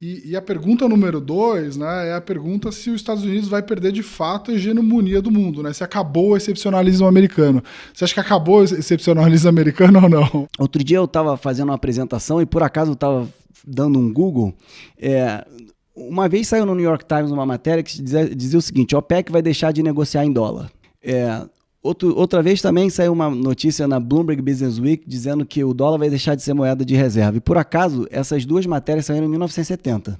E a pergunta número 2, né, é a pergunta se os Estados Unidos vai perder de fato a hegemonia do mundo, né? Se acabou o excepcionalismo americano. Você acha que acabou o excepcionalismo americano ou não? Outro dia eu estava fazendo uma apresentação e por acaso eu estava dando um Google. Uma vez saiu no New York Times uma matéria que dizia o seguinte: a OPEC vai deixar de negociar em dólar. Outra vez também saiu uma notícia na Bloomberg Business Week dizendo que o dólar vai deixar de ser moeda de reserva. E por acaso, essas duas matérias saíram em 1970.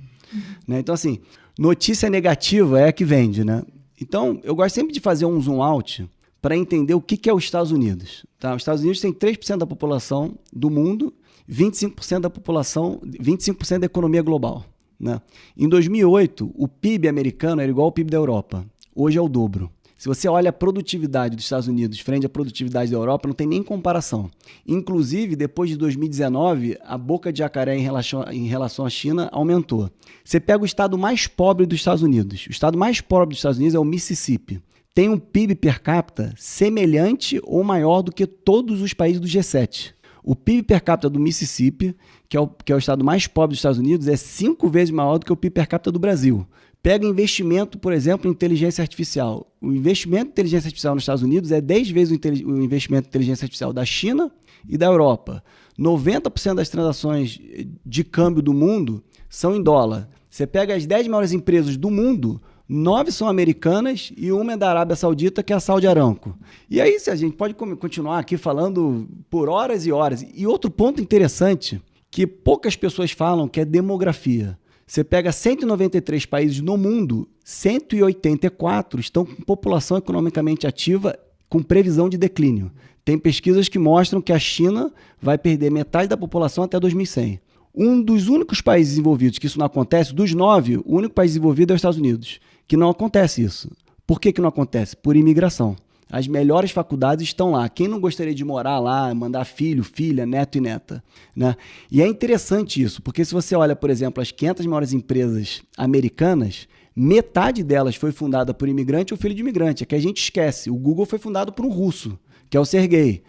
Né? Então, assim, notícia negativa é a que vende, né? Então, eu gosto sempre de fazer um zoom out para entender o que é os Estados Unidos. Tá? Os Estados Unidos têm 3% da população do mundo, 25% da população, 25% da economia global. Né? Em 2008, o PIB americano era igual ao PIB da Europa. Hoje é o dobro. Se você olha a produtividade dos Estados Unidos frente à produtividade da Europa, não tem nem comparação. Inclusive, depois de 2019, a boca de jacaré em relação à China aumentou. Você pega o estado mais pobre dos Estados Unidos. O estado mais pobre dos Estados Unidos é o Mississippi. Tem um PIB per capita semelhante ou maior do que todos os países do G7. O PIB per capita do Mississippi, que é o estado mais pobre dos Estados Unidos, é 5 vezes maior do que o PIB per capita do Brasil. Pega investimento, por exemplo, em inteligência artificial. O investimento em inteligência artificial nos Estados Unidos é 10 vezes o investimento em inteligência artificial da China e da Europa. 90% das transações de câmbio do mundo são em dólar. Você pega as 10 maiores empresas do mundo, 9 são americanas e uma é da Arábia Saudita, que é a Saudi Aramco. E aí a gente pode continuar aqui falando por horas e horas. E outro ponto interessante, que poucas pessoas falam, que é demografia. Você pega 193 países no mundo, 184 estão com população economicamente ativa com previsão de declínio. Tem pesquisas que mostram que a China vai perder metade da população até 2100. Um dos únicos países desenvolvidos que isso não acontece, dos 9, o único país desenvolvido é os Estados Unidos, que não acontece isso. Por que não acontece? Por imigração. As melhores faculdades estão lá. Quem não gostaria de morar lá, mandar filho, filha, neto e neta? Né? E é interessante isso, porque se você olha, por exemplo, as 500 maiores empresas americanas, metade delas foi fundada por imigrante ou filho de imigrante. É que a gente esquece. O Google foi fundado por um russo, que é o Sergey.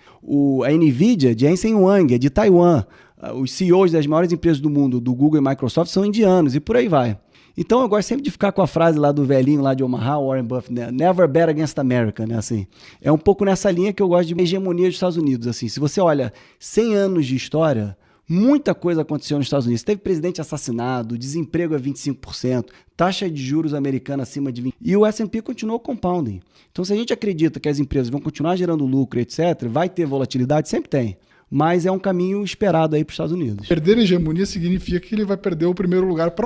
A NVIDIA, de Jensen Huang, é de Taiwan. Os CEOs das maiores empresas do mundo, do Google e Microsoft, são indianos e por aí vai. Então eu gosto sempre de ficar com a frase lá do velhinho lá de Omaha, Warren Buffett, né? Never bet against America, né? Assim, é um pouco nessa linha que eu gosto de hegemonia dos Estados Unidos. Assim, se você olha 100 anos de história, muita coisa aconteceu nos Estados Unidos. Teve presidente assassinado, desemprego é 25%, taxa de juros americana acima de 20%. E o S&P continuou compounding. Então se a gente acredita que as empresas vão continuar gerando lucro, etc., vai ter volatilidade? Sempre tem. Mas é um caminho esperado aí para os Estados Unidos. Perder a hegemonia significa que ele vai perder o primeiro lugar para